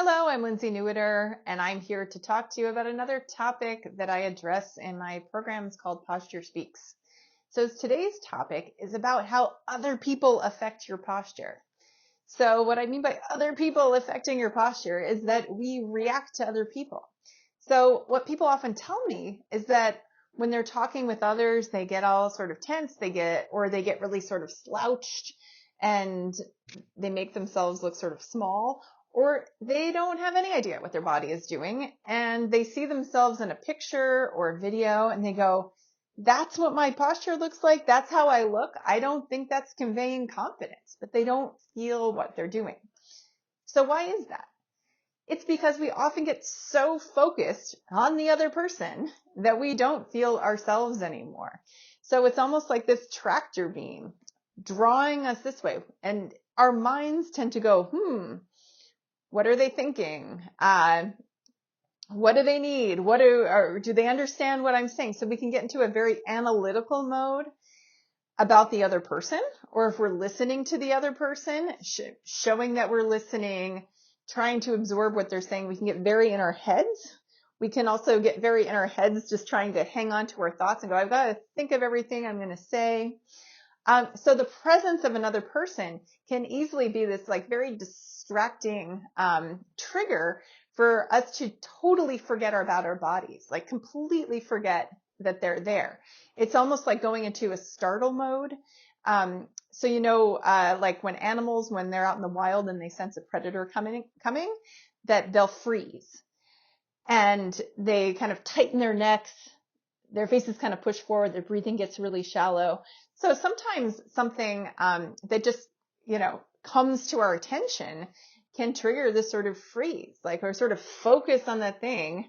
Hello, I'm Lindsay Newitter, and I'm here to talk to you about another topic that I address in my programs called Posture Speaks. So today's topic is about how other people affect your posture. So what I mean by other people affecting your posture is that we react to other people. So what people often tell me is that when they're talking with others, they get all sort of tense, they get really sort of slouched, and they make themselves look sort of small, or they don't have any idea what their body is doing, and they see themselves in a picture or a video and they go, that's what my posture looks like. That's how I look. I don't think that's conveying confidence, but they don't feel what they're doing. So why is that? It's because we often get so focused on the other person that we don't feel ourselves anymore. So it's almost like this tractor beam drawing us this way, and our minds tend to go, what are they thinking? What do they need? Do they understand what I'm saying? So we can get into a very analytical mode about the other person, or if we're listening to the other person, showing that we're listening, trying to absorb what they're saying, we can get very in our heads. We can also get very in our heads just trying to hang on to our thoughts and go, I've got to think of everything I'm going to say. So the presence of another person can easily be this like very distracting trigger for us to totally forget about our bodies, like completely forget that they're there. It's almost like going into a startle mode. Like when animals, when they're out in the wild and they sense a predator coming, that they'll freeze and they kind of tighten their necks. Their faces kind of push forward. Their breathing gets really shallow. So sometimes something that just, comes to our attention can trigger this sort of freeze, like or sort of focus on that thing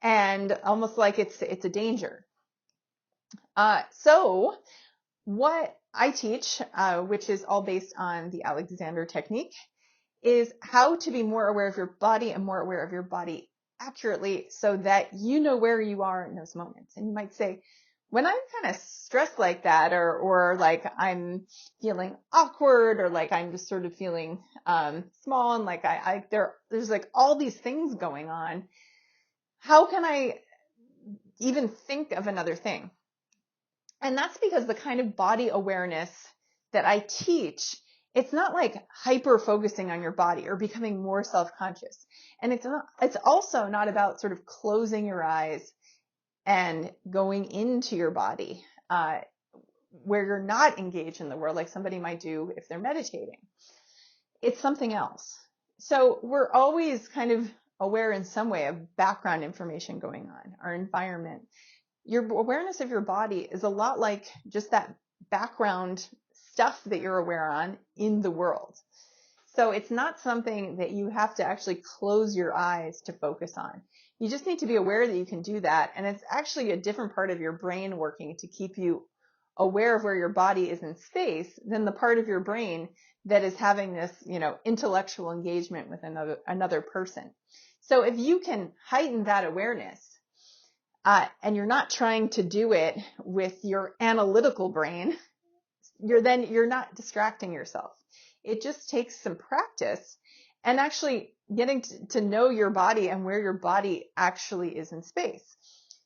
and almost like it's a danger. So what I teach, which is all based on the Alexander technique, is how to be more aware of your body and more aware of your body accurately so that you know where you are in those moments. And you might say, when I'm kind of stressed like that, or like I'm feeling awkward, or like I'm just sort of feeling small, and like there's like all these things going on, how can I even think of another thing? And that's because the kind of body awareness that I teach, it's not like hyper focusing on your body or becoming more self-conscious. And it's also not about sort of closing your eyes and going into your body, where you're not engaged in the world like somebody might do if they're meditating. It's something else. So we're always kind of aware in some way of background information going on, our environment. Your awareness of your body is a lot like just that background stuff that you're aware on in the world. So it's not something that you have to actually close your eyes to focus on. You just need to be aware that you can do that. And it's actually a different part of your brain working to keep you aware of where your body is in space than the part of your brain that is having this, intellectual engagement with another person. So if you can heighten that awareness, and you're not trying to do it with your analytical brain, you're not distracting yourself. It just takes some practice and actually getting to know your body and where your body actually is in space.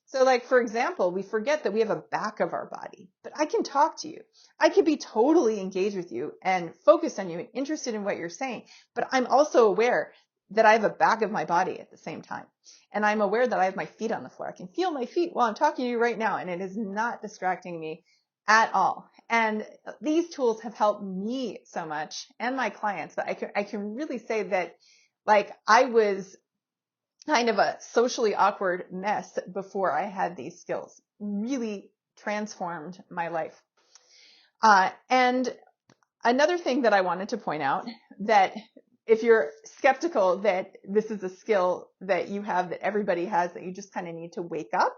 So like, for example, we forget that we have a back of our body, but I can talk to you. I could be totally engaged with you and focused on you and interested in what you're saying, but I'm also aware that I have a back of my body at the same time. And I'm aware that I have my feet on the floor. I can feel my feet while I'm talking to you right now, and it is not distracting me at all. And these tools have helped me so much and my clients that I can really say that, like, I was kind of a socially awkward mess before I had these skills. Really transformed my life. And another thing that I wanted to point out, that if you're skeptical that this is a skill that you have, that everybody has, that you just kind of need to wake up,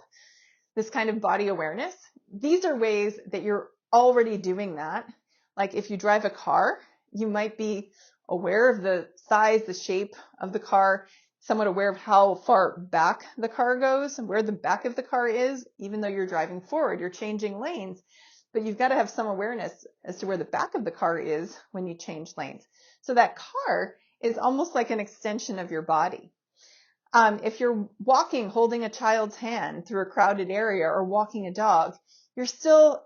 this kind of body awareness, these are ways that you're already doing that. Like if you drive a car, you might be aware of the size, the shape of the car, somewhat aware of how far back the car goes and where the back of the car is. Even though you're driving forward, you're changing lanes, but you've got to have some awareness as to where the back of the car is when you change lanes. So that car is almost like an extension of your body. If you're walking, holding a child's hand through a crowded area or walking a dog, you're still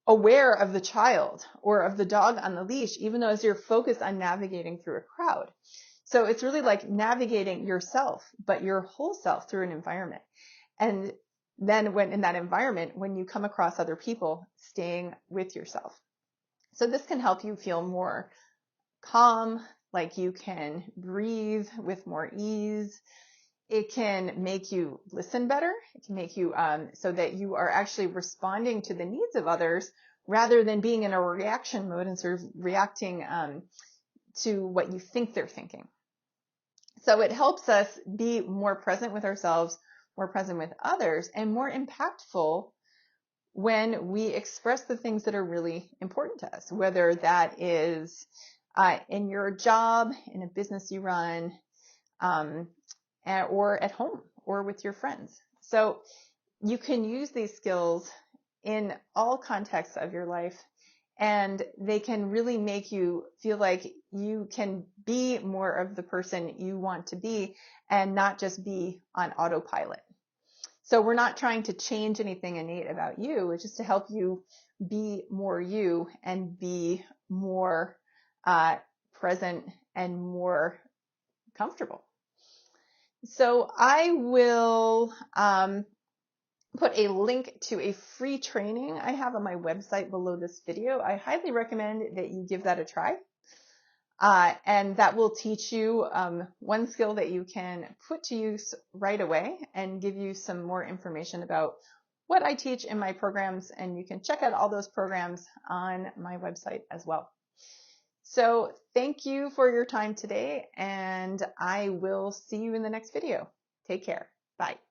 aware of the child or of the dog on the leash, even though as you're focused on navigating through a crowd. So it's really like navigating yourself, but your whole self through an environment. And then when in that environment, when you come across other people, staying with yourself. So this can help you feel more calm, like you can breathe with more ease. It can make you listen better. It can make you so that you are actually responding to the needs of others rather than being in a reaction mode and sort of reacting to what you think they're thinking. So it helps us be more present with ourselves, more present with others, and more impactful when we express the things that are really important to us, whether that is in your job, in a business you run, or at home or with your friends. So you can use these skills in all contexts of your life, and they can really make you feel like you can be more of the person you want to be and not just be on autopilot. So we're not trying to change anything innate about you. It's just to help you be more you and be more present and more comfortable. So I will put a link to a free training I have on my website below this video. I highly recommend that you give that a try. And that will teach you one skill that you can put to use right away and give you some more information about what I teach in my programs. And you can check out all those programs on my website as well. So thank you for your time today, and I will see you in the next video. Take care. Bye.